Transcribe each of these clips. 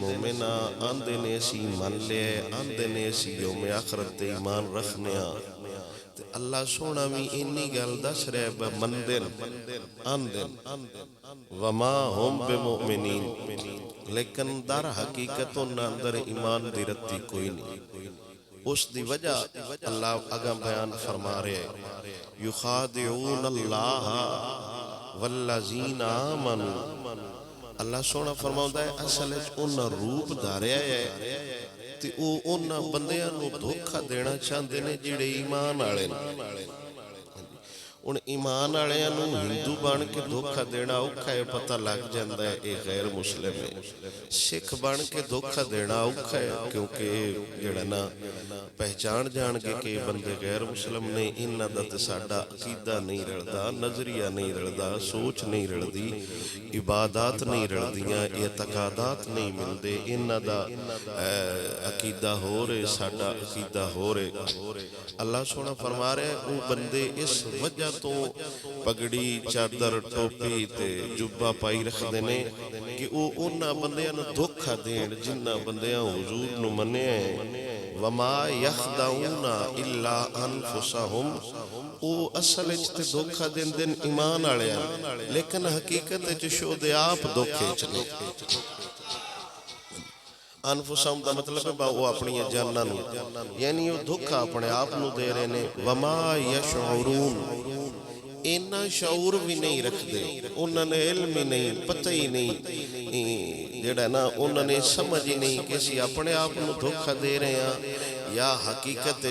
مومن آندے نے اسی من لے آندے نے اسی یوم آخرت تے ایمان رکھنے تے اللہ سونا بھی انی گل دس رہے مندن آندن وما ہم بمؤمنین لیکن در حقیقت انہاں اندر ایمان دی رتی کوئی نہیں. اس دی وجہ اللہ اگا بیان فرما رہے یخادعون اللہ والذین آمنوا. اللہ سونا فرماؤں ہے اصل انہاں روپ داریا ہے تے او انہاں بندیاں نو دھوکھا دینا چاہندے نے جڑے ایمان آلے ان ایمان آلیاں نو ہندو بن کے دھوکھا دینا اوکھا ہے پتہ لگ جاندہ ہے اے غیر مسلم ہے. سکھ بن کے دھوکھا دینا اوکھا ہے کیونکہ جڑنا پہچان جان کے کہ بندے غیر مسلم نے انہاں دا تے ساڈا عقیدہ نہیں رلدا نظریہ نہیں رلدا سوچ نہیں رلدی عبادات نہیں رلدیاں اعتقادات نہیں ملدے انہاں دا عقیدہ ہو رہے ساڈا عقیدہ ہو رہے. اللہ سونا فرما رہے ہیں وہ بندے اس وجہ تو پگڑی چادر ٹوپی تے جبہ پائی رکھ دینے کہ وہ انہاں بندیاں نو دھوکھا دین جنہاں بندیاں حضور نو منے ہیں. وما یخدعون الا انفسہم او اصل اچھتے دھوکھا دین دن ایمان آلے ہیں لیکن حقیقت چشو دے آپ دھوکھے چلے. انفسہم دا مطلب ہے وہ اپنی جاننا نو یعنی وہ دھوکھا اپنے آپ نو دے رہے نے. وما یشعرون انہاں شعور بھی نہیں رکھ دے انہاں نے علم ہی نہیں پتہ ہی نہیں جڑا نا انہاں نے سمجھ ہی نہیں کہ اسی اپنے آپ نو دھوکھا دے رہے ہیں یا حقیقت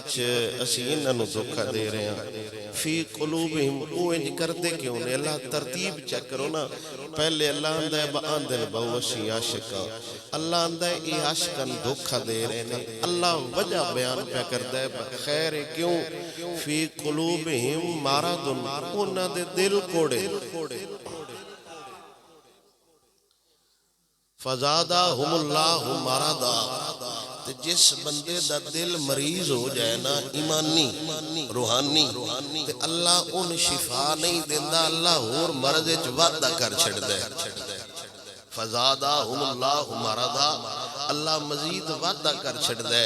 اسی انہاں نو دھوکھا دے رہے ہیں. فی قلوبہم او انج کردے کیوں نے اللہ ترتیب چیک کرو نا. پہلے اللہ آندہ ہے آندن بہوشی عاشقہ اللہ آندہ ہے ای عاشقاً دھوکھا دے رہے ہیں. اللہ وجہ بیان پہ کردہ ہے خیر کیوں فی قلوبہم مارادن انہاں دے دل کوڑے فزادہم اللہ مارادا. جس بندے دا دل مریض ہو جائے نا ایمانی روحانی تے اللہ ان شفا نہیں دیندہ اللہ اور مرض وعدہ کر چھڑ دے. فزادہم اللہ مارادا اللہ مزید وعدہ کر چھڑ دے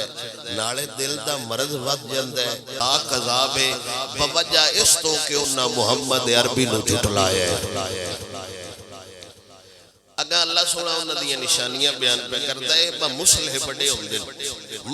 نالے دل دا مرض ود جاندے آق عذابے بوجہ اس تو کہ انہاں محمد عربی نو جھٹلایا ہے. اگر اللہ سونا انہاں دیا نشانیاں بیان پہ کرتا ہے با مسلح بڑے ہوندن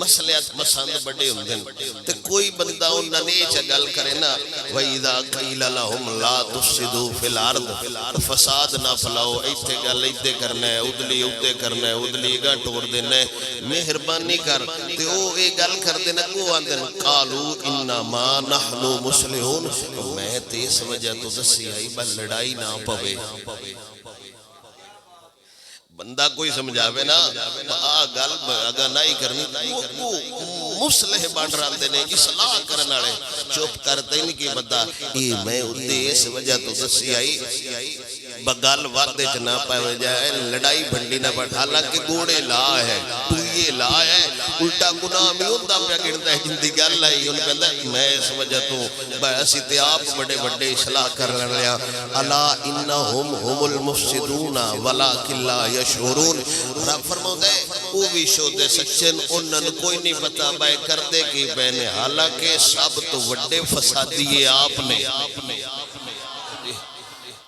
مسلحات مساند بڑے ہوندن تے کوئی بندہ انہاں نے ایچا گل کرے نا وَإِذَا قِيلَ لَهُمْ لَا تُفْسِدُوا فِي الْأَرْضِ فساد نہ پھلاؤ ایتھے گل ایتھے کرنا ہے ادلی ادھے کرنا ہے ادلی گا ٹور دینا ہے مہربانی کر تے او اے گل کر دینا کو آندن قالوا انما نحن مسلحون میں تے اس وجہ تو دسی آئی با لڑائی نہ پوے. بندہ کوئی سمجھاوے نا گل اگا نہیں کرنی مسلح بن رہے نے اصلاح کرنے والے چپ کرتے نہیں کہ بندہ میں ادھے اس وجہ تو دسی آئی بگل وعدے چ نہ پائے جائے لڑائی بھنڈی نہ پڑ حالانکہ گوڑے لا ہے ٹوئے لا ہے الٹا گناہ میں ہوندہ پہ گرتا ہے جن دی گل آئی ان کہتا ہے میں اس وجہ تو اسی تے آپ بڑے بڑے اصلاح کر رہے ہیں. الا انہم ہم المفسدون ولکن لا یشعرون. رب فرماتا ہے وہ بھی شودے سچن انہوں نے کوئی نہیں پتا بائے کردے کی بہنے حالانکہ سب تو وڈے فسادی آپ نے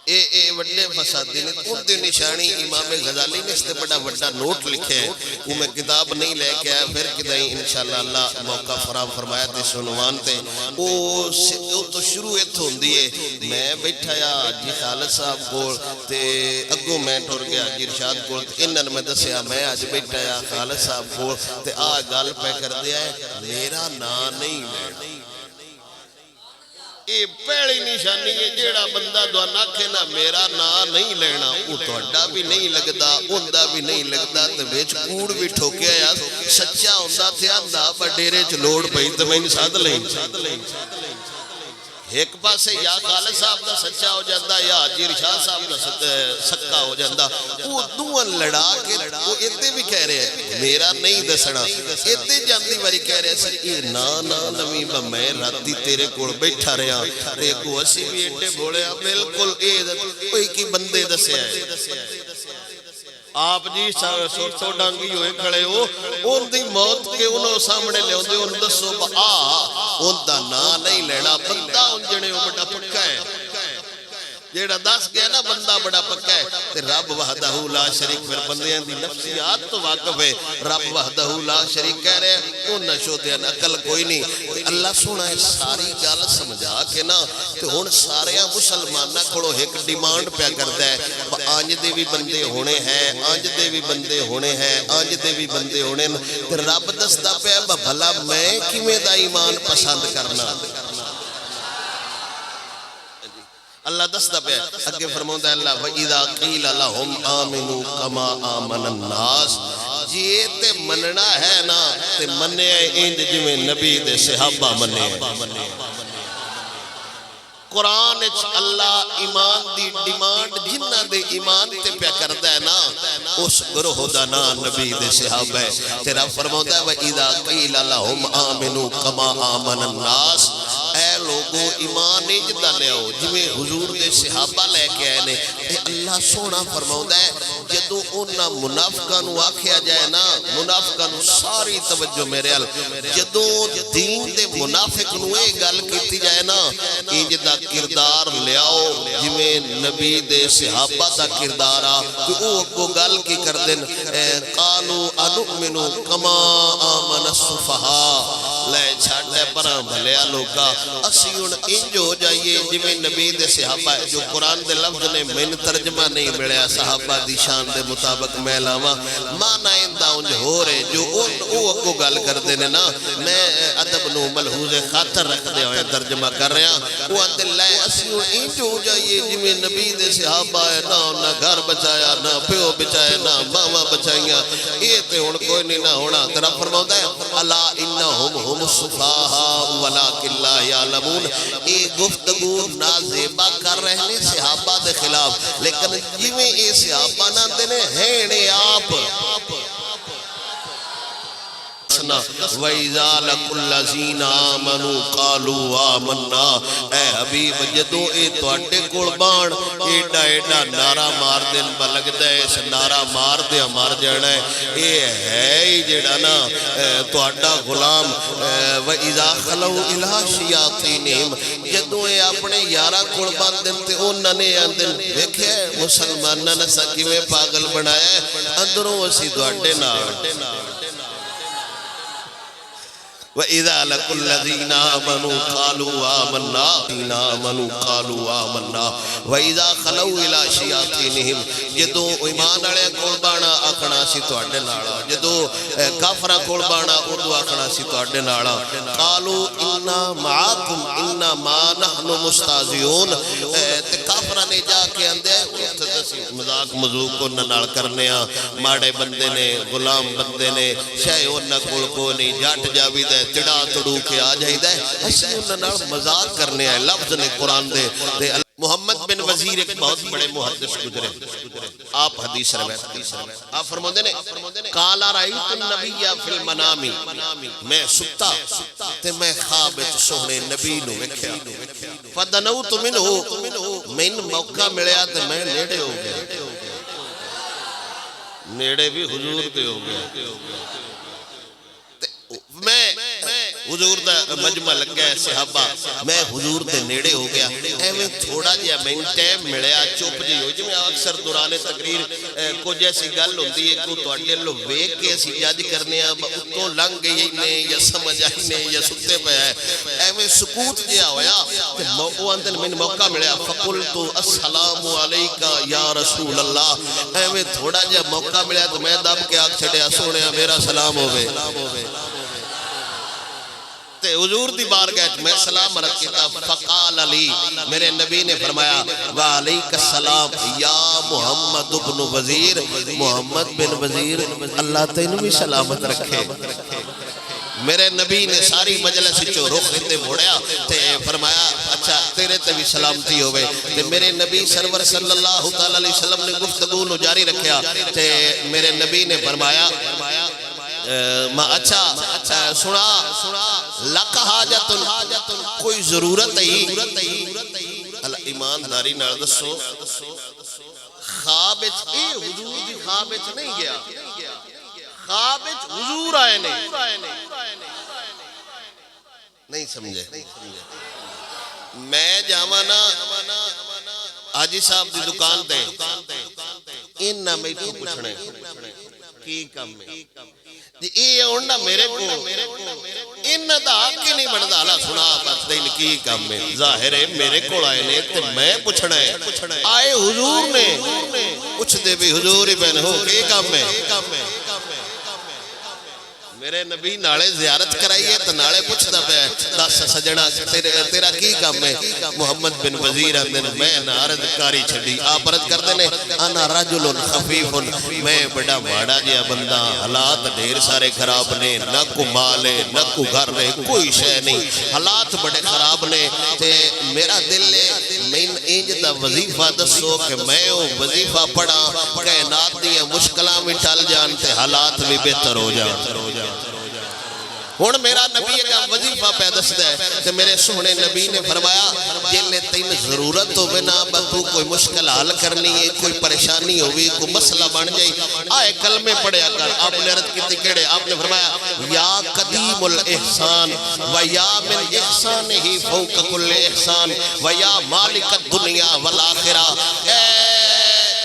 اے وڈے فسادی نے ان دی نشانی امام غزالی نے اس نے بڑا وڈا نوٹ لکھے ہیں وہ میں کتاب نہیں لے کے آیا پھر کدھائی انشاءاللہ اللہ موقع فراہم فرمایا تے سنوان تے وہ تو شروع ایتھوں دیئے میں بیٹھا یا جی خالد صاحب کو تے اگو میں ٹور گیا جی ارشاد کو انہوں میں دسیا میں آج بیٹھا یا خالد صاحب کو تے گل پہ کر دیا ہے میرا نا نہیں لینا. یہ پہلی نشانی ہے جیڑا بندہ دعا نہ کہنا میرا نا نہیں لینا وہ توڑا بھی نہیں لگدا اندہ بھی نہیں لگدا تو بیچ کوڑ بھی ٹھوکیا یا سچا اندہ تھے اندہ پر ڈیرے چلوڑ پہی تو میں انساد لیں ایک پاس ہے یا خالد صاحب دا سچا ہو جاندہ یا حاجی رشاد صاحب دا سکا ہو جاندہ وہ دوان لڑا کے وہ اتنے بھی کہہ رہے ہیں میرا نہیں دسنا اتنے جاندی باری کہہ رہے ہیں اے نا نمی با میں راتی تیرے کوڑ بیٹھا رہا ایک اسی بھی اٹھے بولے ہیں بالکل کوئی کی بندے دسے آئے آپ جی سو ڈانگی ہوئے کھڑے ہو ان دی موت کے انہوں سامنے لے ہوندے ان دسو ان دا نا نہیں لینا بندہ ان جنے ہو بڑا پکا ہے جیڑا دس گیا نا بندہ بڑا پکا ہے تے رب وحدہ لا شریک پھر بندیاں دی نفسیات تو واقف ہے رب وحدہ لا شریک کہہ رہے ہیں تو نشو دیا نقل کوئی نہیں اللہ سونا ہے ساری گال سمجھا کے نا تے ہون سارے مسلمان نہ کھڑو ایک ڈیمانڈ پیا کرتا ہے آنج دے بھی بندے ہونے ہیں آنج دے بھی بندے ہونے ہیں آنج دے بھی بندے ہونے تے رب دستا پیا بھلا میں کیویں دا ایمان پسند کرنا اللہ دستا پہ اگے فرماؤں اللہ وَإِذَا قِيلَ لَهُمْ آمِنُوا كَمَا آمَنَ النَّاسِ جی تے مننا ہے نا تے مننے انج جویں نبی دے صحابہ مننے قرآن اللہ ایمان دی ڈیمانڈ جنہ دے ایمان تے پہ کردہ ہے نا اس گروہ دا نا نبی دے صحابہ ہے تیرا فرماؤں ہے وَإِذَا قِيلَ لَهُمْ آمِنُوا كَمَا آمَنَ النَّاسِ اے لوگوں ایمان اجدہ لے ہو جویں حضور دے صحابہ لے کے آئے نے اللہ سونا فرماؤں ہے جدو انہا منافقانو آکھیا جائے نا منافقانو ساری توجہ میرے حل جدو دین دے منافقنو اے گل کیتی جائے نا اجدہ کردار لے آؤ جویں نبی دے صحابہ دا کردار آ تو او کو گل کی کر دن قالو انؤمنو کما آمن الصفحہ لے چھاٹے پرہ بھلے لوگا اسی ان انج ہو جائیے جویں نبی دے صحابہ جو قرآن دے لفظ نے من ترجمہ نہیں ملیا صحابہ دی شان دے مطابق میں لاما مانا اندہ انج ہو رہے جو او کو گل کر دینے نا میں ادب نو ملحوظ خاطر رکھ دے ہوئے ترجمہ کر رہے ہیں وہ اندر لائے اسی ان انج ہو جائیے جویں نبی دے صحابہ ہے نا گھر بچایا نا پیو بچایا نا ماما بچائیاں یہ تے ان کوئی نہیں نہ ہونا ترہ فرماؤں ہے الا انہم ہم الصفاہا ولیکن لا یعلمون اے گفتگو نازیبہ کر رہنے صحابہ دے خلاف لیکن جویں اے صحابہ نہ دینے ہیں آپ وَإِذَا لَقُوا الَّذِينَ آمَنُوا قَالُوا آمَنَّا اے حبیب جدو اے توڑے قربان ایڈا ایڈا نارا مار دن بلگ دے اس نارا مار دیا مار جانا ہے اے ہے جڑا نا توڑا غلام وَإِذَا خَلَوْا إِلَىٰ شِيَاطِينِهِمْ جدو اے اپنے یارہ قربان دن تے انہوں نے اندن دیکھے مسلمانہ نسا کیویں پاگل بنایا ہے اندروں اسی دوڑے نار وَإِذَا لَقُوا الَّذِينَ آمَنُوا قَالُوا آمَنَّا وَإِذَا خَلَوْا إِلَىٰ شِيَاطِينِهِمْ جدو ایمان اڑے قربانا آکھنا سی تو اڈے ناڑا جدو کافرہ قربانا اردو آکھنا سی تو اڈے ناڑا قَالُوا إِنَّا مَعَاكُمْ إِنَّمَا نَحْنُ مُسْتَازِعُونَ تے کافرہ نے جا کے اندے مذاق مذوق کو ننال کرنے ماڑے بندے نے غلام بندے نے شاہ انہ کول کو نہیں جاٹ جاوی دے تڑا تڑو کے آ جائے دے اسی انہوں نے مذاق کرنے آئے لفظ نے قرآن دے محمد بن وزیر ایک بہت بڑے محدث گزرے آپ حدیث روایت آپ فرمودے نے قالا رأیت النبی فی المنامی میں ستا تے میں خواب سونے نبی نو وکھیا فدنوت منہو من موقع ملیا تے میں نیڑے ہو گیا نیڑے بھی حضور دے ہو گیا میں حضور دا مجمع لگ گیا صحابہ میں حضور دے نیڑے ہو گیا ایویں تھوڑا جیا میں ٹائم ملیا چوپ جی ہو جی میں اکثر دوران تقریر کو جیسی گل ہوندی ہے کو تواڈے لو ویکھ کے اسی جج کرنے اتوں لنگ گئی نے یا سمجھ آئی نے یا ستے پہ ہے ایویں سکوت جیا ہویا تے موقع اندر میں موقع ملیا فقلت السلام علیکہ یا رسول اللہ ایویں تھوڑا جیا موقع ملیا تو میں دب کے آگ چھڑیا سونے میرا سلام ہوئے حضور دی بارگاہ میں سلام رکھ کیتا فقال علی میرے نبی نے فرمایا وعلیک السلام یا محمد بن وزیر محمد بن وزیر اللہ تینوں بھی سلامت رکھے میرے نبی نے ساری مجلس چو رخ تے موڑیا تے فرمایا اچھا تیرے تے بھی سلامتی ہوئے تے میرے نبی سرور صلی اللہ علیہ وسلم نے گفتگو نو جاری رکھیا تے میرے نبی نے فرمایا اچھا سنا لک حاجت کوئی ضرورت ہی ایمانداری نال دسو خواب حضور دی خواب نہیں گیا، خواب حضور آئے نہیں سمجھے۔ میں جامانا آجی صاحب دی دکان دے ان نہ میں تو پوچھنے کی کم میں یہ اونڈا میرے کو ان دا کی نہیں بڑھدا اللہ سنا بات دین کی کم میں ظاہر ہے میرے کو آئے نے تے میں پوچھنا ہے آئے حضور نے پوچھ دے بھی حضور ہی بہن ہو کی کم میں میرے نبی نالے زیارت کرائیے تو نالے پوچھنا پہ دس سجنہ تیرا کی کام ہے محمد بن وزیر اندن میں نارد کاری چھڑی آپ عرض کر دینے انا رجل خفیف میں بڑا ماڑا جیا بندہ حالات ڈھیر سارے خراب نے نہ کو مالے نہ کو گھر نے کوئی شے نہیں حالات بڑے خراب نے تے میرا دل لے میں انج دا وظیفہ دسو کہ میں وظیفہ پڑھا کائنات دیا مشکلہ میں ٹل جانتے حالات بھی بہتر ہو جان ہون میرا نبی کا وظیفہ پیدس ہے کہ میرے سونے نبی نے فرمایا جن تین ضرورت ہو بنا بتو کوئی مشکل حل کرنی ہے کوئی پریشانی ہوئی کوئی مسئلہ بن جائی آئے کلمے پڑھیا کر آپ نے عرض کی تکڑے آپ نے فرمایا یا قدیم الاحسان و یا من احسان ہی فوق کل احسان و یا مالک الدنیا والآخرہ اے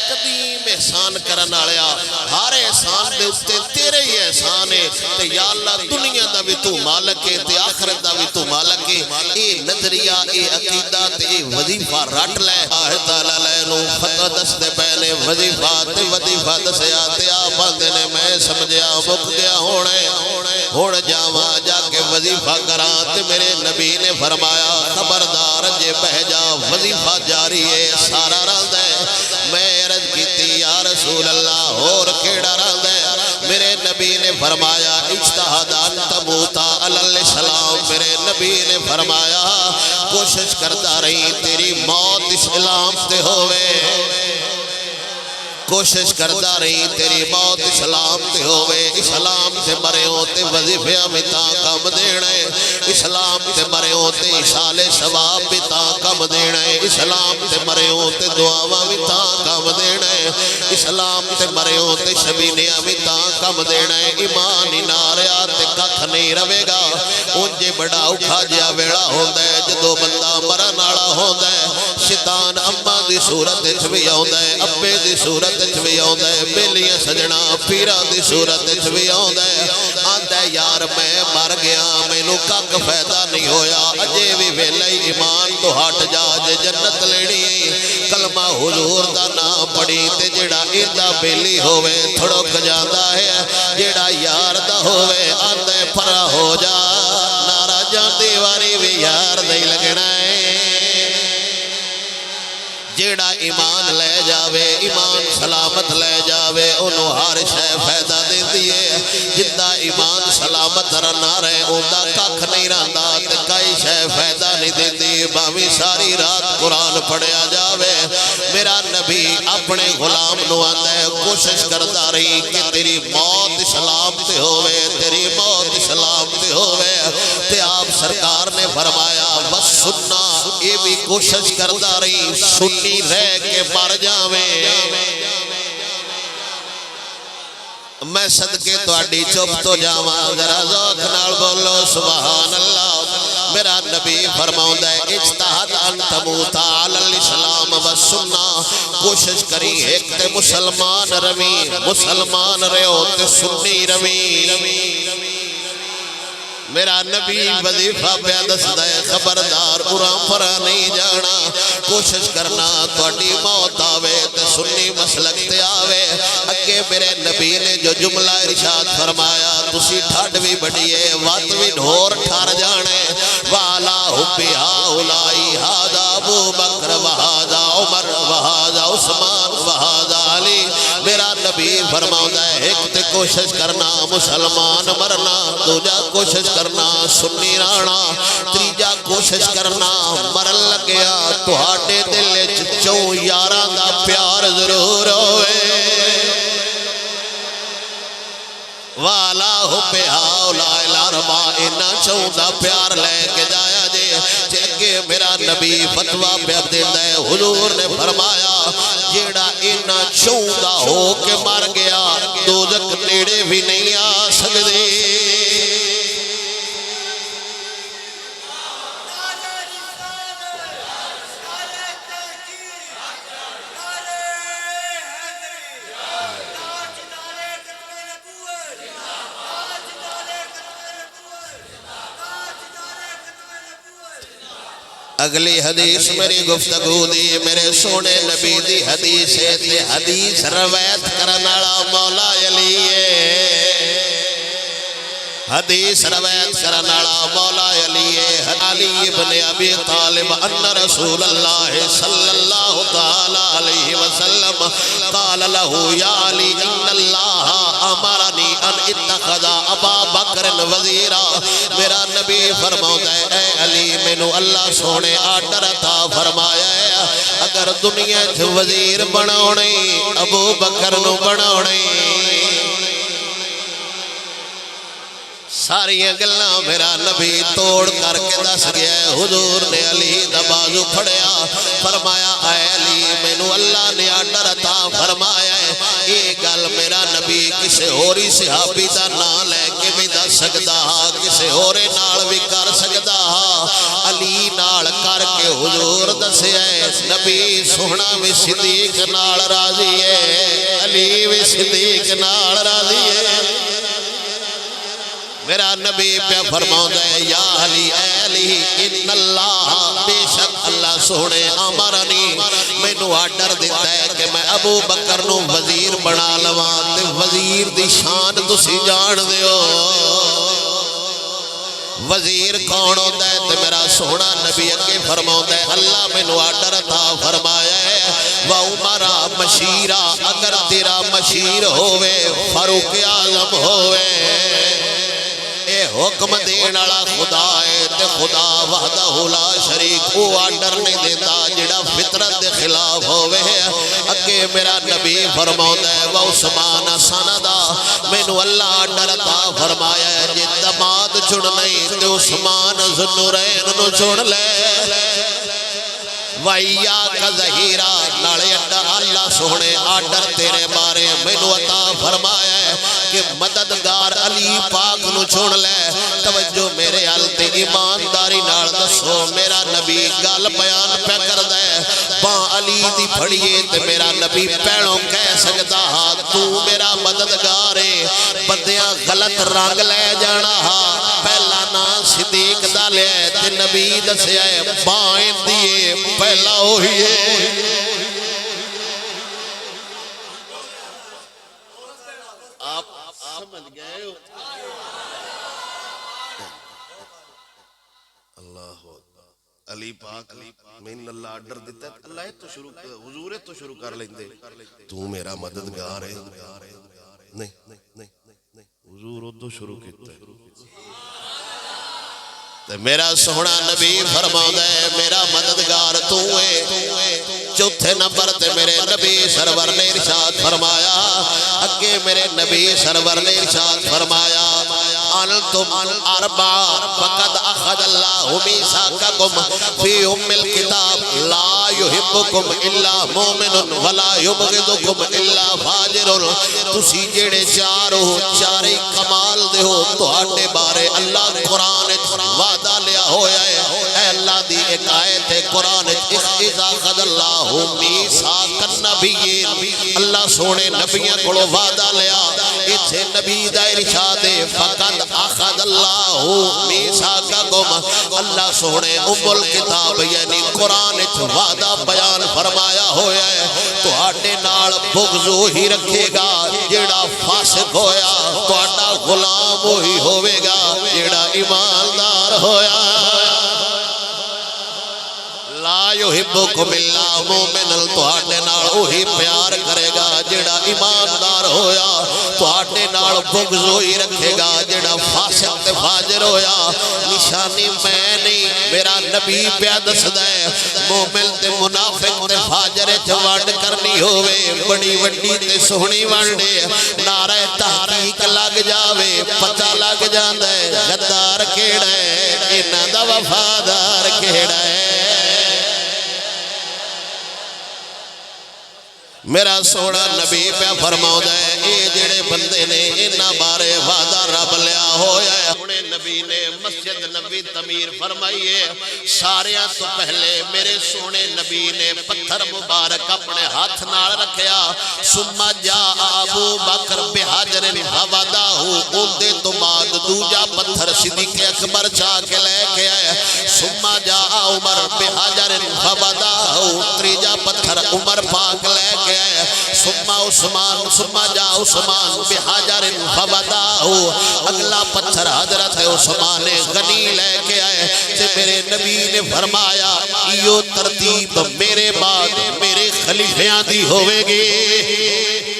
قدیم احسان کرن آلیا ہر احسان دے اس تیرے ہی احسان ہے تے یا اللہ دنیا دا بھی تو مالک ہے تے آخرت دا بھی تو مالک ہے اے نظریہ اے عقیدہ تے اے وظیفہ رٹ لے آہ تعالیٰ لینو فتح دس دے پہلے وظیفہ دسیا تے آپ آندے نے میں سمجھیا مک گیا ہوڑ جاواں جا کے وظیفہ کران تے میرے نبی نے فرمایا خبردار جے بہ جا وظیفہ جاری ہے سارا رند ہے میں عرض کیتی یا رسول اللہ اور کیڑا رند ہے میرے نبی نے فرمایا اجتہاد ان تموتا علی السلام میرے نبی نے فرمایا کوشش کرتا رہی تیری موت اسلام سے ہوئے کوشش کرتا رہی تیری موت اسلام تے ہوئے اسلام تے مرے ہوتے وظیفیاں میں تا کم دینے اسلام تے مرے ہوتے اشال ثواب بھی تا کم دینے اسلام تے مرے ہوتے دعاواں بھی تا کم دینے اسلام تے مرے ہوتے شبینیاں بھی تا کم دینے ایمان ہی ناریا تے ککھ نہیں روے گا انجے بڑا اکھا جیا ویڑا ہوندہ ہے جدو بندہ مرن آڑا ہوندہ ہے شیطان اماں دی صورت بھی ہوندہ ہے ابے دی صورت بھی آؤں ہے بیلیاں سجنا پیران دی صورت بھی آؤں ہے آندہ یار میں مر گیا میں نو کک فیدہ نہیں ہویا اجے بھی ویلئی ایمان تو ہٹ جا جے جنت لینی کلمہ حضور دا نام پڑی تے جڑا ایدہ بیلی ہوئے تھڑک جاندہ ہے جڑا یار دا ہوئے آندہ پرا ہو جا نارا جان دیواری بھی یار دے لگنا ہے جیڑا ایمان لے جاوے ایمان سلامت لے جاوے انہوں ہر شے فیدہ دے دیئے جدہ ایمان سلامت رہنا رہے اندہ ککھ نہیں رہندا تے کئی شے فیدہ نہیں دے دی باوی ساری رات قرآن پڑھیا جاوے میرا نبی اپنے غلام نو آندے کوشش کرتا رہی کہ تیری موت سلامت ہوئے تیری موت سلامت ہوئے تے آپ سرکار نے فرمایا بس سننا یہ بھی کوشش کرتا رہی سنی رہ کے مر جاویں میں صدقے تو اڈی چپ تو جاواں ذرا ذوق نال بولو سبحان اللہ میرا نبی فرماؤں دے اجتہاد ان تموتا علی الاسلام و سننا کوشش کری ایک تے مسلمان روی مسلمان رہو تے سنی روی میرا نبی وظیفہ پیادس دے خبردار قرآن پرا نہیں جانا کوشش کرنا توڑی موت آوے تے سنی مسلک تے آوے اگے میرے نبی نے جو جملہ ارشاد فرمایا تسی ٹھاڑ بھی بڑھئے وات بھی ڈھور ٹھار جانے والا حبی ہاؤلائی ہادا ابو بکر وہادا عمر وہادا عثمان وہادا علی میرا نبی فرماؤں دے ایک تے کوشش کرنا مسلمان مرنا دوجہ کوشش کرنا سنی رانا تریجہ کوشش کرنا مرن لگیا تو ہاٹے دلے چچوں یاران دا پیار ضرور ہوئے والا ہو پہ ہاؤ لائے لاربا انہا چون دا پیار لے کے جایا جے کہ اگے میرا نبی فتویٰ پہ دیتا ہے حضور نے فرمایا جیڑا اینا چوندا ہو کے مر گیا دوزخ نیڑے بھی نہیں آ سکدے اگلی حدیث میری گفتگو دی میرے سونے نبی دی حدیث ہے تے حدیث روایت کرنالا مولا علی ہے حدیث روایت کرنالا مولا علی ہے علی ابن ابی طالب ان رسول اللہ صلی اللہ تعالی علیہ وسلم قال له یا علی ان اللہ امرنی ان اتخذ ابا بکر وزیرا میرا نبی فرماتا ہے اے علی مینو اللہ سونے آرڈر عطا فرمایا ہے اگر دنیا چ وزیر بناونے ابو بکر نو بناونے ساری گلاں میرا نبی توڑ کر کے دس گیا ہے حضور نے علی دا بازو پھڑیا فرمایا اے علی مینو اللہ نے آرڈر عطا فرمایا ہے یہ گل میرا نبی کسے ہوری صحابی دا نام لے کے بھی دس سکدا کسے ہورے نال بھی کر سکدا علی نال کر کے حضور دسے ہے نبی سونا بھی صدیق نال راضی ہے علی بھی صدیق نال راضی ہے میرا نبی پہ فرماتا ہے یا علی اے علی ان اللہ بے شک اللہ سونے امرنی مینو آرڈر دیتا ہے کہ میں ابو بکر نو وزیر بنا لواں تے وزیر دی شان تسی جان دیو وزیر کون ہوتا ہے تے میرا سونا نبی اگے فرماتا ہے اللہ مینو آرڈر عطا فرمایا ہے وعمرا مشیرہ اگر تیرا مشیر ہوئے فاروق اعظم ہوئے اے حکم دینا خدا ہے تے خدا وحدہ لا شریک وہ آرڈر نہیں دیتا جڑا فطرت دے خلاف ہوئے اگے میرا نبی فرماتا ہے وعثمان سندا مینو اللہ آرڈر عطا فرمایا ہے جے دماد چن نہیں تے عثمان ذوالنورین نو چن لے وَإِيَّاكَ ظَهِيرًا نالے اللہ سونے آرڈر تیرے بارے مینو عطا فرمایا ہے کہ مددگار علی پاک نو چھوڑ لے توجہ میرے حالت ایمانداری نال دسو میرا نبی گل بیان پہ کر دے باں علی دی پھڑیے تے میرا نبی پیڑوں کہہ سکتا ہاں تو میرا مددگار ہے بندیاں غلط رنگ لے جانا ہاں پہلا نا صدیق دا لے تے نبی دسیا ہے بائیں دیئے پہلا ہوئی ہے آپ سمجھ گئے ہو اللہ علی پاک میں اللہ آرڈر دیتا ہے اللہ تو شروع حضور تو شروع کر لیں دے تو میرا مددگار ہے نہیں حضور تو شروع کیتا ہے میرا سونا نبی فرماتا ہے میرا مددگار تو ہے چوتھے نمبر تے میرے نبی سرور نے ارشاد فرمایا اگے میرے نبی سرور نے ارشاد فرمایا انتم اربع فقد اخذ اللہ میثاقکم فی ام الکتاب لا یحبکم الا مومن ولا یبغضکم الا فاجر تسی جڑے چار ہو چارے کمال دے ہو تہاڈے بارے اللہ قرآن وعدہ لیا ہویا ہے اے اللہ دی ایک آیت ہے قرآن اذا اخذ اللہ میثاق النبیین اللہ سونے نبیوں کو وعدہ لیا اتھے نبی دا ارشاد ہے فقد اخذ اللہ میثاقکم اللہ سونے ام الکتاب یعنی قرآن وعدہ بیان فرمایا ہویا ہے تو آٹے نال بغضو ہی رکھے گا جیڑا فاسق ہویا تو آٹا غلام وہی ہوئے گا جیڑا ایماندار ہویا لا یحبکم الا مومن تو آٹے نال وہی پیار کرے گا جیڑا ایماندار ہویا تو آٹے نال بغض ہوئی رکھے گا جیڑا فاسق تے فاجر ہویا نشانی میں نہیں میرا نبی پیا دس دے مومن تے منافق تے فاجر چوانڈ کرنی ہوئے بڑی وڈی تے سہنی وانڈے نعرہ تحقیق لگ جاوے پتہ لگ جاندے غدار کیڑا ہے انہاں دا وفادار کیڑا ہے میرا سونا نبی پہ فرماؤں ہے اے جڑے بندے نے انہاں بارے وعدہ رب لیا ہویا ہے انہیں نبی نے مسجد نبی تعمیر فرمائی ہے ساریاں تو پہلے میرے سونے نبی نے پتھر مبارک اپنے ہاتھ نال رکھیا ثم جاء ابو بکر بحجر فودعہ اندے تو بعد دوجا پتھر صدیق اکبر چاہ کے لے کے آئے ثم جاء عمر بحجر فودعہ تریجا پتھر عمر پاک لے کے ثم جاء عثمان بحجر فودعہ اگلا پتھر حضرت عثمان غنی لے کے آئے کہ میرے نبی نے فرمایا یہ ترتیب میرے بعد میرے خلیفیاں دی ہوئے گی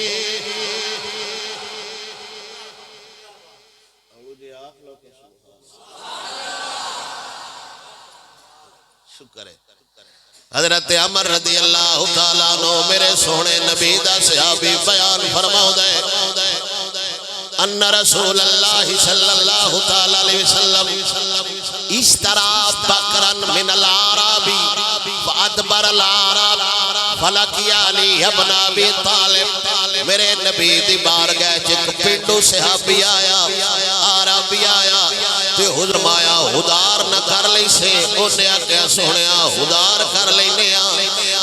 شکر ہے حضرت عمر رضی اللہ تعالیٰ عنہ میرے سونے نبی دا صحابی بیان فرماؤ دے ان رسول اللہ صلی اللہ تعالیٰ علیہ وسلم اشترا بکرن من العرابی فادبر العراب فلقی علی ابن ابی طالب میرے نبی دی بارگاہ چک پنڈو صحابی آیا عربی آیا تے حضر مایا ہدار نہ کر لی سے انہیں آکیا سونیا ہدار کر لینے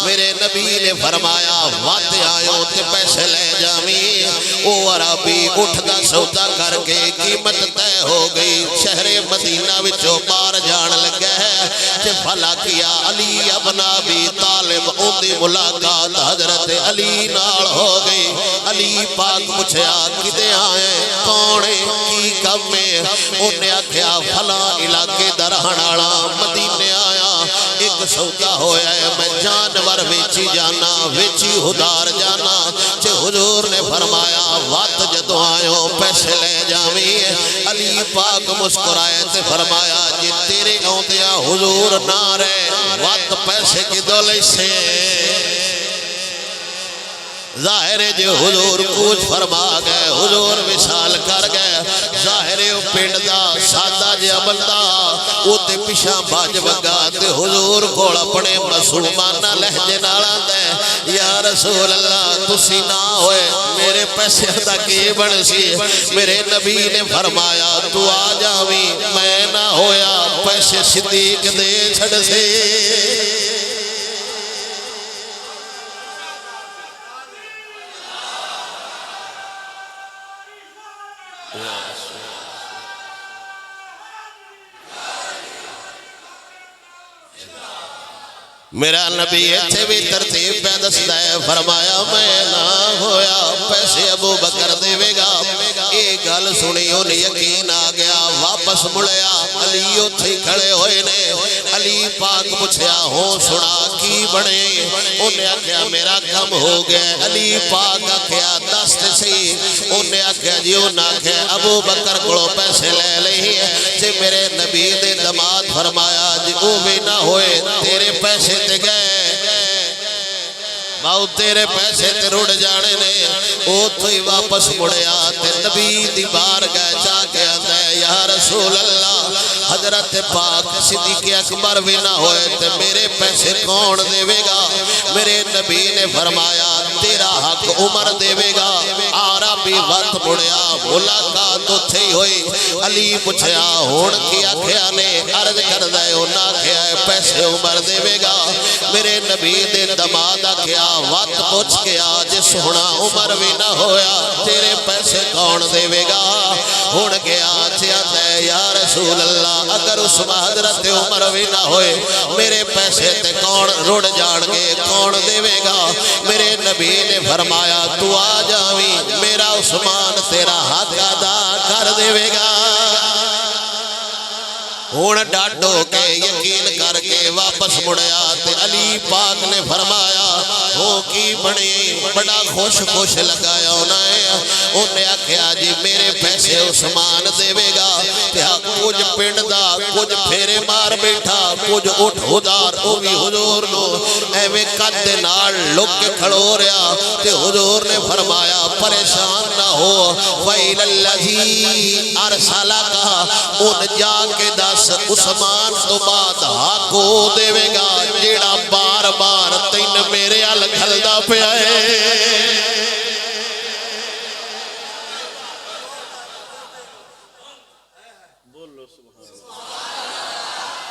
میرے نبی نے فرمایا واتے آئیوں تے پیسے لے جامی او عربی اٹھ دا سودا کر کے قیمت تے ہو گئی شہر مدینہ وچوں بار جان لگا ہے کہ بھلا کیا علی ابن ابی طالب ان دی ملاقات حضرت علی نال ہو گئی علی پاک پوچھیا کدے آئے کونے کی کم میں انہیں آکھیا فلا علاقے درہنالا مدینے آیا ایک سودا ہویا ہے میں جانور ویچی جانا ویچی ہدار جانا چھے حضور نے فرمایا وات جدو آئیوں پیسے لے جاوی علی پاک مسکرائے تے فرمایا جی تیرے گوندیا حضور نہ رہے وات پیسے کی دولے سے ظاہر ہے جو حضور کوچ فرما گئے حضور وصال کر گئے ظاہر ہے پنڈ دا سادہ جا بندہ وہ تے پیشاں باج وگا تے حضور کھوڑ اپنے مسلمانہ لہجے نالا دے یا رسول اللہ تسی نہ ہوئے میرے پیسے ادا کی بڑھ سی میرے نبی نے فرمایا تو آ جاوی میں نہ ہویا پیسے صدیق دے چھڑ سے میرا نبی ایتھے بھی ترتیب پہ دستا ہے فرمایا میں نہ ہویا پیسے ابو بکر دے گا ایک گل سنی انہیں یقین آ گیا واپس مڑیا علی اتھے کھڑے ہوئے نے علی پاک پوچھیا ہوں سنا کی بڑے انہیں آکھیا میرا کم ہو گیا علی پاک آکھیا دست سی انہیں آکھیا جی انہیں آکھیا ابو بکر کڑو پیسے لے لئی جی میرے نبی دے دماد فرمایا جی او بھی نہ ہوئے تیرے پیسے تے گئے باؤ تیرے پیسے تے روڑ جانے نے او تو ہی واپس مڑیا تے نبی دی بار گئے جا کے آدھے یا رسول اللہ حضرت پاک صدیق اکبر بھی نہ ہوئے تے میرے پیسے کون دے گا میرے نبی نے فرمایا تیرا حق عمر دے گا عربی وقت مڑیا ملاقات تو تھی ہوئی علی پوچھیا ہون کی آکھیا نے عرض کر دے انہاں کیا ہے پیسے عمر دے گا میرے نبی دے دماد آکھیا وقت پوچھ کے آج سونا عمر بھی نہ ہویا تیرے پیسے کون دے گا ہون گیا چیا دے یا رسول اللہ اگر اس حضرت عمر بھی نہ ہوئے میرے پیسے تے کون روڑ جان گے کون دے گا میرے نبی نے فرمایا تو آ جاوی میرا عثمان تیرا حق ادا کر دے گا ہون ڈاٹو کے یقین کر کے واپس مڑیا تے علی پاک نے فرمایا ہو کی بڑی بڑا خوش خوش لگایا انہیں آکھیا جی میرے پیسے عثمان دے گا تے کچھ پنڈ دا کچھ پھیرے مار بیٹھا کچھ اٹھ ہدار او بھی حضور نو ایویں قد نال لک کے کھڑو رہا تے حضور نے فرمایا پریشان نہ ہو وَإِلَى الَّذِي أَرْسَلَكَ ان جا کے دس عثمان تو بعد حق دے گا جیڑا بار بار تین میرے ال کھلدا پیا ہے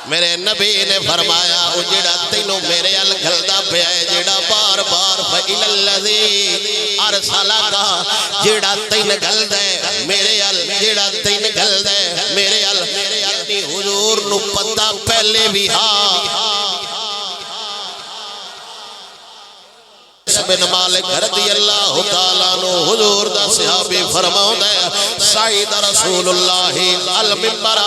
میرے نبی نے فرمایا او جڑا تینوں میرے ال گھلدا پیا ہے جڑا بار بار فإِلَى الَّذِي أَرْسَلَكَ جڑا تین گھلدا ہے میرے ال جڑا تین گھلدا ہے میرے ال یعنی حضور نو پتہ پہلے بھی بن مالک رضی اللہ تعالیٰ عنہ حضور دا صحابی فرماؤں ہے سعید رسول اللہ المنبر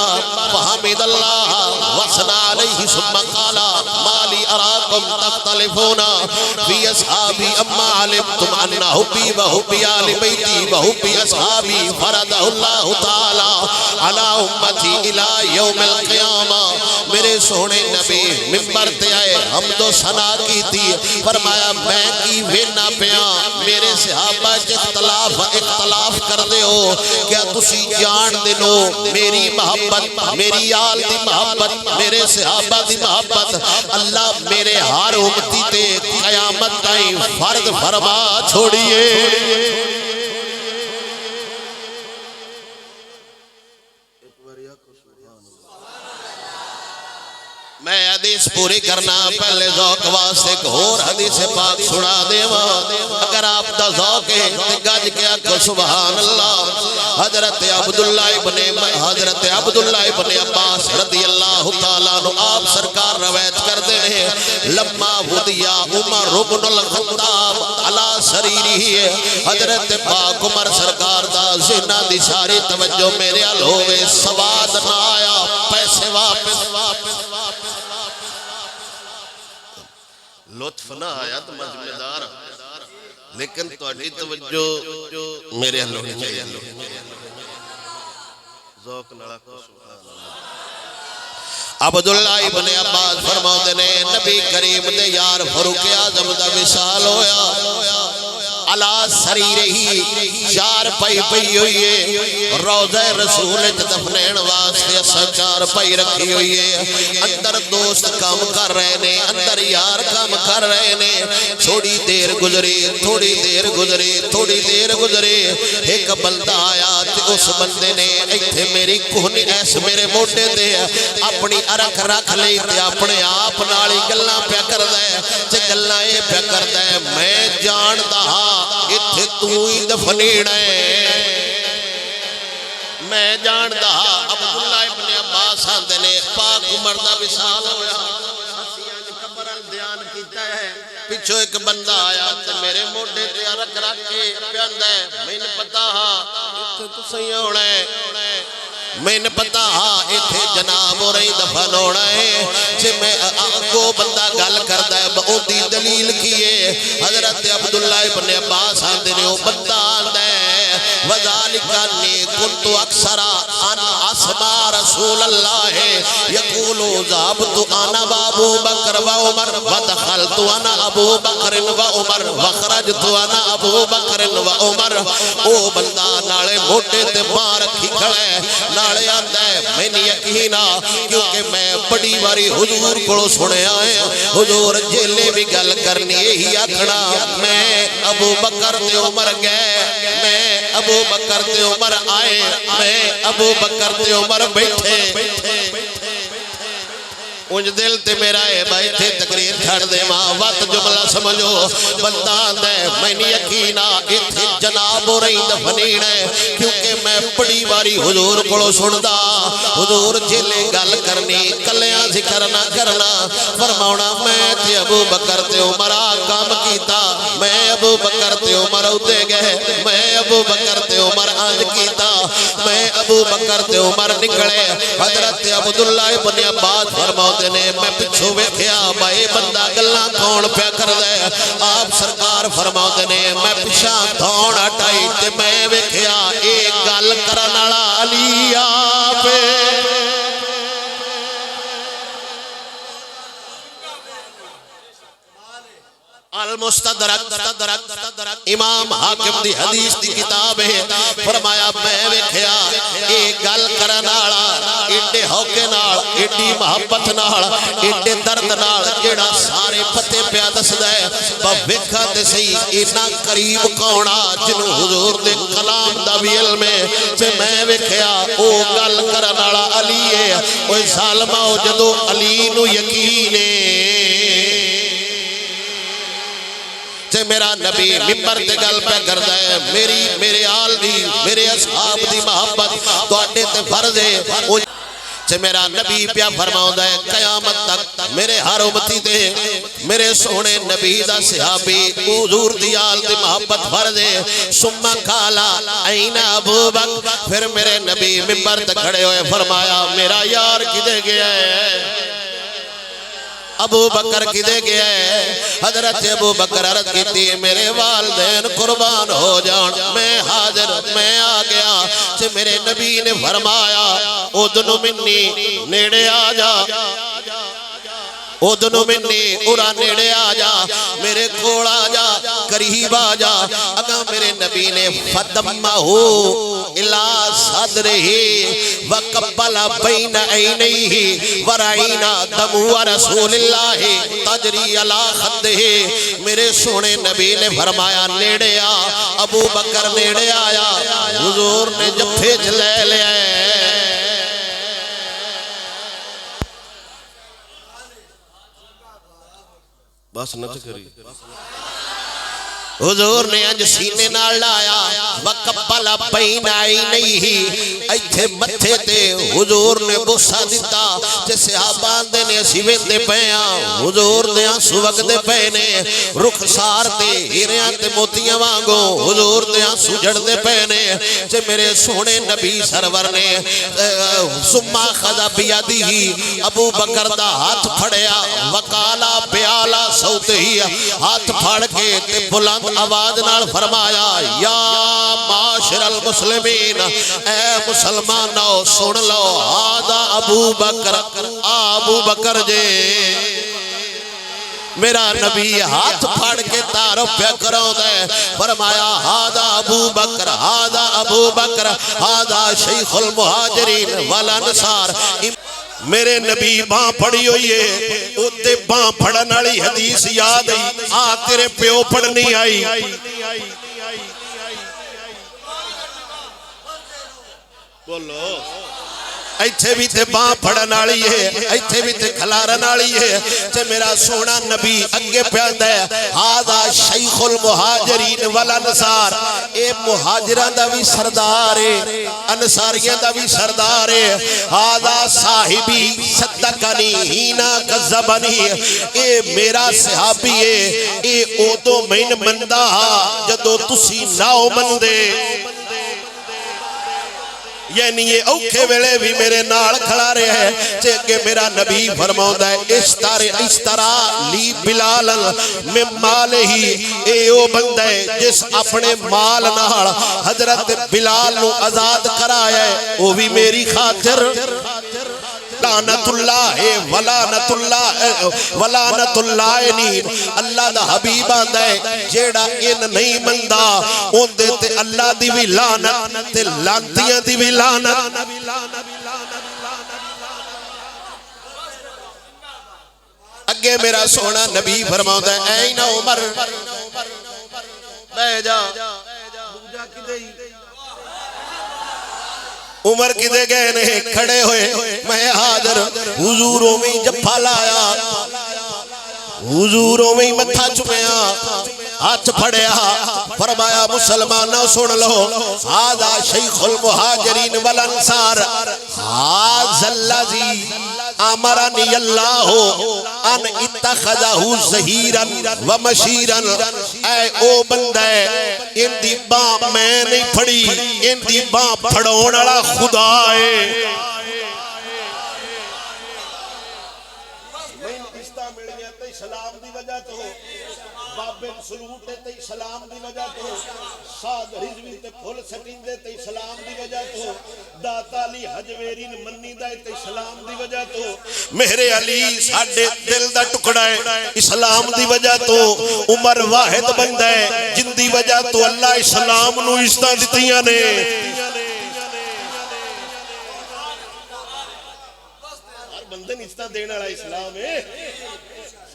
فحمد اللہ وثنى علیہ ثم قال مالی اراکم تختلفون فی اصحابی اما علمتم ان حبی و حبی آل بیتی و حبی اصحابی فرضہ اللہ تعالیٰ علی امتی الى یوم القیامہ میرے سونے نبی منبر تے آئے حمد و ثنا کی تھی فرمایا میں کی وینا پیا میرے صحابہ اختلاف کر دے ہو کیا تسی جان دے لو میری محبت میری آل دی محبت میرے صحابہ دی محبت اللہ میرے ہر امتی تے قیامت تائیں فرض فرما چھوڑیے میں حدیث پوری کرنا پہلے ذوق واسطے ایک اور حدیث پاک سنا دیوا اگر آپ دا ذوق ہے گج کے آکھو سبحان اللہ حضرت عبداللہ ابن عباس رضی اللہ تعالیٰ عنہ آپ سرکار روایت کر دے ہیں لما ودیا عمر بن الخطاب علی سریری حضرت پاک عمر سرکار دا زنا دی ساری توجہ میرے ال ہوئے سواد نہ آیا پیسے واپس لطف نہ آیا تو مجمدار لیکن تو اڈی توجہ میرے ہلو ذوق نڑا کو عبداللہ ابن عباس فرماتے نے نبی کریم دے یار فاروق اعظم دا وصال ہویا علا سریرہی چار پائی پئی ہوئی ہے روضہ رسول دفنین واسطے چار پائی رکھی ہوئی ہے اندر دوست کام کر رہے نے اندر یار کام کر رہے نے تھوڑی دیر گزرے ایک بندہ آیا اس بندے نے ایتھے میری کوہنی ایس میرے موٹے دے اپنی ارکھ رکھ لئی تے اپنے آپ نالی گلنا پیا کر دے تے گلنا یہ پیا کر دے میں جان دہا اتھے تو ہی دفنین ہے میں جان دہا عبداللہ ابن عباس آندے نے پاک عمر دا وصال ہویا دھیان کیتا ہے پچھو ایک بندہ آیا تے میرے موڈے تے رکھ کے پیاندہ ہے میں نے پتا ہاں اتھے تو صحیح ہونا ہے میں نے پتا ہاں اتھے جناب ہو رہی دفن ہونا ہے چھے میں کو بندہ گل کردہ ہے بہت دی دلیل کیے حضرت عبداللہ ابن عباس آندے نے وہ بندہ آندہ ہے وَذَلِكَنِّي كُنْتُ أَكْثَرَ أَنْ أَسْمَعَ رَسُولَ اللَّهِ يَقُولُ ذَهَبْتُ أَنَا وَأَبُو بَكْرَ وَعُمَرَ وَدَخَلْتُ أَنَا أَبُو بَكْرٍ وَعُمَرَ وَخْرَجْتُ أَنَا أَبُو بَكْرٍ وَعُمَرَ او بندہ نالے موٹے تے مار رکھی کھڑے نالے آندہ ہے میں نے یقینا کیونکہ میں بڑی باری حضور کو سنے آئے حضور جیلے بھی گل کرنی یہی آکھنا میں ابو بکر تے عمر گئے میں ابو بکر تے عمر آئے میں ابو بکر تے عمر بیٹھے انج دل تے میرا ہے بھائی تھے تقریر چھڑ دے ماں وقت جملہ سمجھو بندان دے میں نے یقینا اتھے جناب ہو رہی دفنین ہے کیونکہ میں بڑی باری حضور کو سندہ حضور جلے گل کرنی کلیاں ذکر نہ کرنا فرماؤنا میں تے ابو بکر تے عمر کام کیتا میں ابو بکر تے عمر اتے گئے میں ابو بکر تے عمر آج کیتا میں ابو بکر تے عمر نکلے حضرت عبداللہ ابن عباس فرماؤ نے میں پچھو ویکھیا بھائی بندہ گلنا کون پیا کر دے آپ سرکار فرماؤ نے میں پچھا دھون ہٹائی تے میں ویکھیا ایک گل کرنالا علی آپ المستدرک امام حاکم دی حدیث دی کتاب ہے فرمایا میں ویکھیا ایک گل کرنالا ایڈے ہوکے نال ایڈی محبت نال ایڈے درد نال نال جیڑا سارے پتے پیا دسدا ہے ویکھا تے صحیح اینا قریب کون آ جنوں حضور دے کلام دا بھی علم ہے تے میں ویکھیا او گل کرن والا علی ہے اوے ظالما او جدوں علی نو یقین ہے تے میرا نبی ممبر تے گل پہ کردا ہے میرے آل دی میرے اصحاب دی محبت تواڈے تے فرض ہے تے میرا نبی پیا فرماوندا ہے قیامت تک میرے ہر امتی تے میرے سونے نبی دا صحابی حضور دی آل دی محبت فرض ہے ثم قالا این ابو بکر پھر میرے نبی ممبر تے کھڑے ہوئے فرمایا میرا یار کدے گیا ہے ابو بکر کدے گیا ہے حضرت ابو بکر عرض کیتی میرے والدین قربان ہو جان میں حاضر میں آ گیا تے میرے نبی نے فرمایا اذن منی نیڑے آ جا اذن منی اورا نیڑے آ جا میرے کول آ جا قریب آ جا اگا میرے نبی نے فدمہ الى صدرہ وقبل بین عینیہ ورعینا دمو رسول اللہ تجری علی خدہ میرے سونے نبی نے فرمایا نیڑے آ ابو بکر نیڑے آیا حضور نے جفے لے لیا بس نہ کری حضور نے انج سینے نال لایا وقبل بین عینیہ ایتھے متھے تے حضور نے بوسا دتا تے صحابہ دے نے اسی ویندے پیاں حضور دے آنسو وگدے پے نے رخسار تے ہیریاں تے موتیاں وانگو حضور دے آنسو جھڑدے پے نے تے میرے سونے نبی سرور نے ثم خذ بیدہ ابو بکر دا ہاتھ پھڑیا وقالا بیالا صوت ہی ہاتھ پھڑ کے تے بلند آواز نال فرمایا یا معاشر المسلمین اے مسلمانوں سن لو ہادا ابو بکر جے میرا نبی ہاتھ پھاڑ کے تعارف پہ کرو دے فرمایا ہادا ابو بکر ہادا شیخ المہاجرین والانصار میرے نبی باں پڑی ہوئی ہے اُتے باں پڑھن والی حدیث یاد آئی آ تیرے پیو پڑھنی آئی بولو ایتھے بھی تے باں پھڑن والی ہے ایتھے بھی تے کھلارن والی ہے تے میرا سونا نبی اگے پیاندا ہے ہاذا شیخ المہاجرین والانصار اے مہاجراں دا بھی سردار ہے انصاریاں دا بھی سردار ہے ہاذا صاحبی صدقنی ہینا کذبنی اے میرا صحابی ہے اے او تو مین مندا جدو تسی ناؤ مندے یعنی یہ اوکھے ویلے بھی میرے نال کھڑا رہے ہیں کہ میرا نبی فرماؤں ہے اشترا لی بلال میں مال ہی اے او بندہ ہے جس اپنے مال نال حضرت بلال نو آزاد کرایا ہے وہ بھی میری خاطر لعنت اللہ ولعنت اللہ اللہ دا حبیب آندا ہے جیڑا ان نہیں مندا اون دے تے اللہ دی بھی لعنت تے لعنتیاں دی بھی لعنت اگے میرا سونا نبی فرماوندا ہے این عمر بہ جا دوجا کدے عمر کدے گئے نے کھڑے ہوئے میں حاضر حضوروں میں جپا لایا حضوروں میں متھا چکیا ہاتھ پھڑیا فرمایا مسلمانوں سن لو ہذا شیخ المہاجرین والانصار ہذا الذی امرنی اللہ ان اتخذہ ظہیرا ومشیرا اے او بندہ ان دی باں میں نہیں پھڑی ان دی باں پھڑون والا خدا ہے سلام دی وجہ تو بابن سلوٹ تے سلام دی وجہ تو ساد رضوی تے پھول سٹین دے تے سلام دی وجہ تو داتا علی حجویرین منی دے تے سلام دی وجہ تو میرے علی ساڑھے دل دا ٹکڑا ہے اسلام دی وجہ تو عمر واحد بندہ ہے جن دی وجہ تو اللہ اسلام نو عزتاں دتیاں نے ہر بندے عزتاں دینے والا اسلام ہے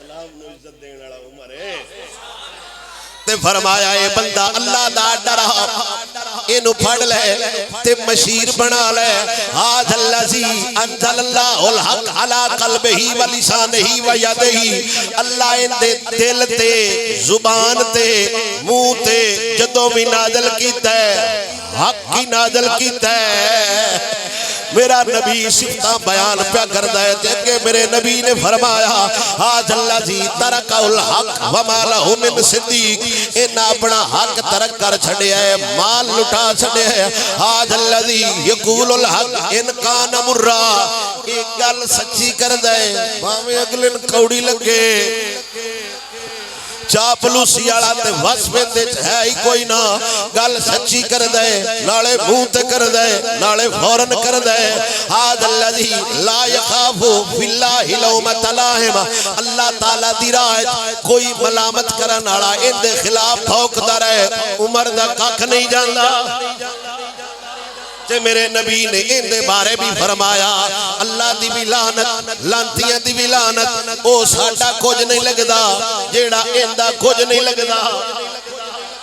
اسلام نو عزت دین والا عمر ہے تے فرمایا اے بندہ اللہ دا ڈرا اینو پھڑ لے تے مشیر بنا لے ھذا الذی انزل اللہ الحق علی قلبہ و لسانہ و یدہ اللہ ان دے دل تے زبان تے منہ تے جدوں بھی نازل کیتا ہے حق کی نازل کیتا ہے میرا نبی صفتاں بیان پیا کردا ہے تے کہ میرے نبی نے فرمایا ھذا الذی ترک الحق وما له من صدیق ان اپنا حق ترک کر چھڈیا ہے مال لٹا چھڈیا ہے ھذا الذی یقول الحق ان کان مرا ایک گل سچی کردا ہے بھاویں اگلے کوڑی لگے چاپلوسی والا تے وصفے تے ہے ہی کوئی نہ گل سچی کر دے نالے منہ تے کر دے نالے فورن کر دے ھذا الذی لا یخاف فی اللہ لومۃ لائم اللہ تعالی دی راہ کوئی ملامت کرن والا ان دے خلاف بھونکدا رہے عمر دا ککھ نہیں جاندا تے میرے نبی نے ان دے بارے بھی فرمایا اللہ دی بھی لعنت لعنتیاں دی بھی لعنت او ساڈا کچھ نہیں لگدا جیڑا ان دا کچھ نہیں لگدا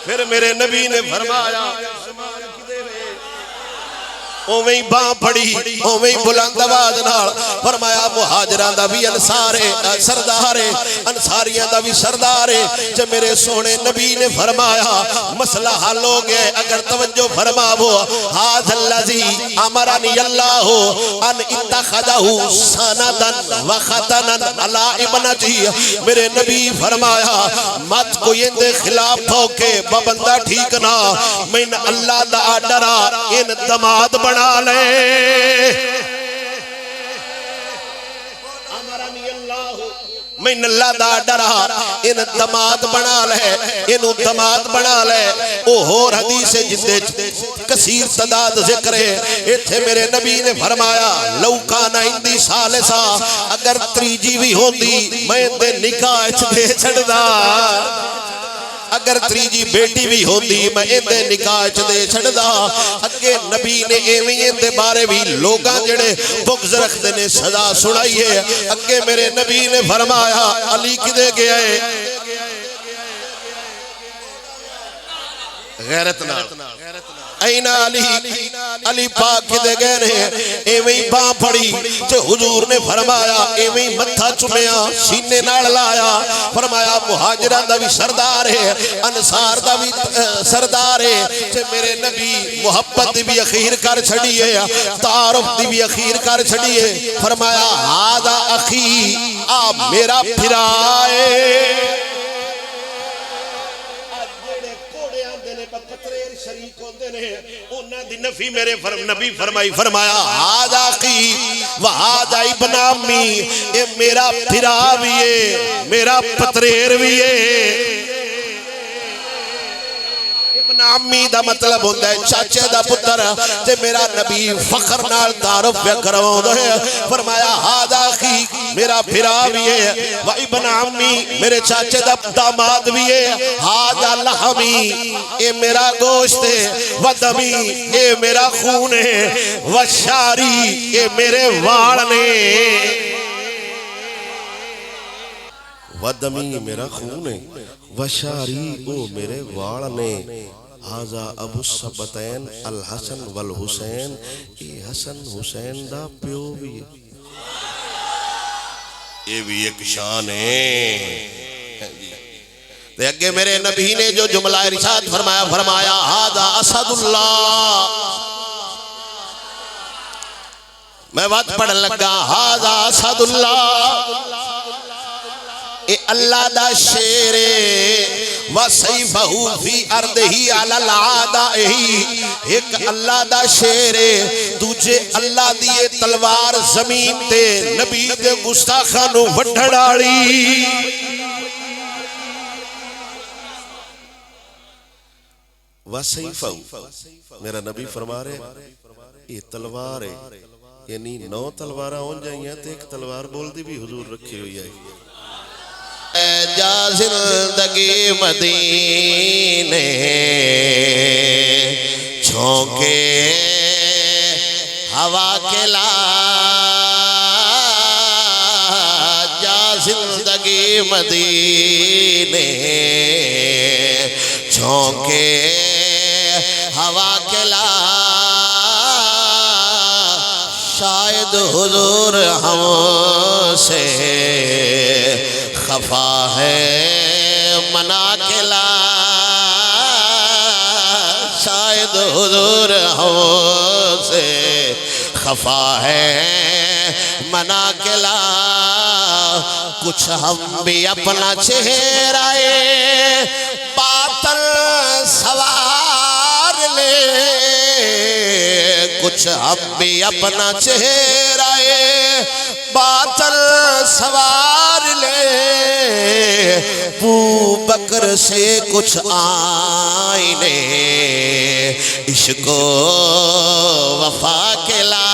پھر میرے نبی نے فرمایا اوویں باں پھڑی اوویں بلند آواز نال فرمایا مہاجراں دا بھی انصار سردار انصاریاں دا بھی سردار تے میرے سونے نبی نے فرمایا مسئلہ حل ہو گیا اگر توجہ فرماو ھذا الذی امرنی اللہ ان اتخذہ سندا وختنا علی ابنتی میرے نبی فرمایا مت کوئی ان دے خلاف بھوکے بندہ ٹھیک نہ میں اللہ دا ڈرا ان دماد بنا لے میں اللہ دا ڈرا ان دماد بنا لے انو دماد بنا لے او ہور حدیث جندے کثیر تعداد ذکر ہے ایتھے میرے نبی نے فرمایا لو کان عندی ثالثا اگر تریجی بھی ہوندی میں دے نکاح وچ دے چھڑدا اگر تریجی بیٹی بھی ہوندی میں اندے نکاح دے چھڑدا اگے نبی نے ایویں اندے بارے بھی لوگاں جڑے بغض رکھدے نے سزا سنائی ہے اگے میرے نبی نے فرمایا علی کدے گیا ہے غیرت نال این علی علی پاک کدے گئے نے ایویں باں پھڑی تے حضور نے فرمایا ایویں متھا چومیا سینے نال لایا فرمایا مہاجراں دا بھی سردار ہے انصار دا بھی سردار ہے تے میرے نبی محبت دی بھی اخیر کر چھڑی ہے تعارف دی بھی اخیر کر چھڑی ہے فرمایا ھذا اخی آ میرا بھرا ہے نفی میرے نبی فرمائی فرمایا ھذا اخی وھذا ابن عمی اے میرا بھرا بھی ہے میرا پتریر بھی ہے ابن عمی دا مطلب ہوتا ہے چاچے دا پتر تے میرا نبی فخر نال تعارف کرواؤندا ہے فرمایا ھذا اخی میرا بھرا بھی ہے و ابن عمی میرے چاچے دا داماد بھی ہے ھذا لحمی اے میرا گوشت ہے و دمی اے میرا خون ہے و شاری اے میرے واڑ نے و دمی میرا خون ہے و شاری او میرے واڑ نے ھذا ابو السبتین الحسن والحسین اے حسن حسین دا پیو بھی ہے یہ بھی ایک شان ہے تے اگے میرے نبی نے جو جملہ ارشاد فرمایا فرمایا ھذا اسد اللہ میں بات پڑھ لگا ھذا اسد اللہ اے اللہ دا شیر وَسَيْفَهُ فِي أَرْضِهِ عَلَى الْعَادَئِهِ ایک اللہ دا شیر دوجے اللہ دیئے تلوار زمین تے نبی دے گستاخانو وڈھڑاڑی وَسَيْفَهُ میرا نبی فرما رہے یہ تلوار ہے یعنی 9 تلوارہ ہون جائیں تے ایک تلوار بول دی بھی حضور رکھی ہوئی ہے جا زندگی مدینے چھونکے ہوا کے لا جا زندگی مدینے جھونکے ہوا کے لا شاید حضور ہم سے خفا ہے منا کے لا شاید حضور ہم سے خفا ہے منا کے لا کچھ ہم بھی اپنا چہرہ باطل سوار لے کچھ ہم بھی اپنا چہرہ باطل سوار لے ابو بکر سے کچھ آئینے عشق و وفا کے لا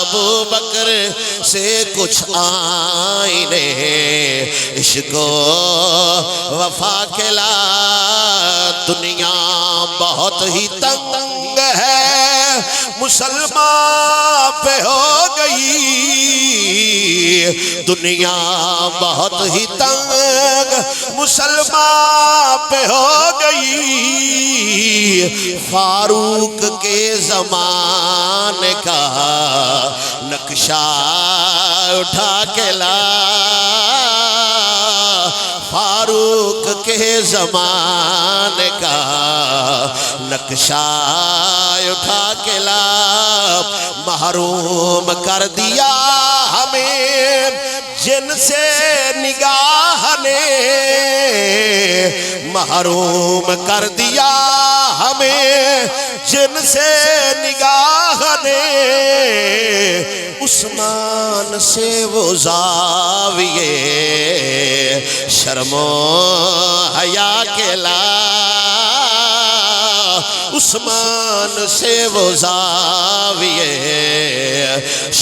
ابو بکر سے کچھ آئینے عشق و وفا کے لا دنیا بہت ہی تنگ ہے مسلمان پہ ہو گئی دنیا بہت ہی تنگ مسلمان پہ ہو گئی فاروق کے زمانے کا نقشہ اٹھا کے لا فاروق کے زمانے کا نقشہ اٹھا کے لا محروم کر دیا ہمیں جن سے نگاہ نے محروم کر دیا ہمیں جن سے نگاہ نے عثمان سے وہ زاویے شرم و حیا کے لا عثمان سے وہ زاویے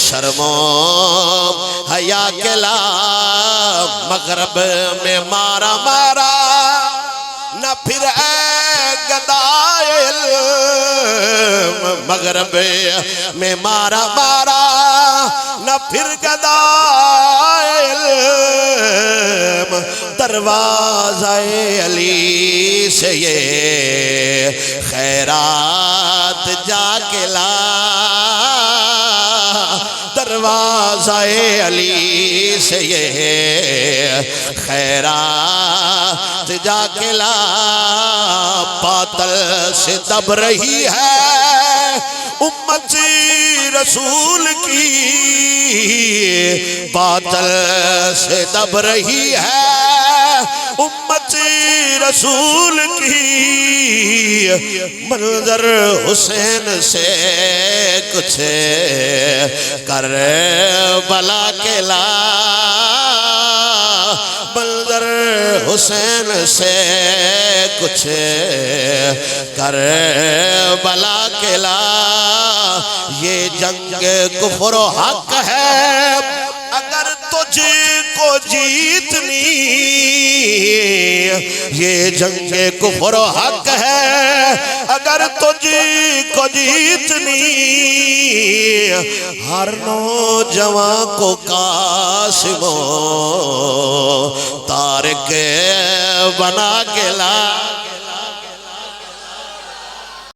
شرم و حیا کے لا مغرب میں مارا مارا نہ پھر اے گدائے علم مغرب میں مارا مارا نہ پھر گدائے علم دروازہ علی سے یہ خیرات جا کے لا دروازہ علی سے یہ خیرات جا کے لا باطل سے دب رہی ہے امت رسول کی باطل سے دب رہی ہے امت رسول کی منظر حسین سے کچھ کربلا کے لا منظر حسین سے کچھ کربلا کے لا یہ جنگ کفر و حق ہے اگر تجھ کو جیتنی یہ جنگ کفر و حق ہے اگر تجھ کو جیتنی ہر نوجوان کو قاسم و طارق بنا کے لا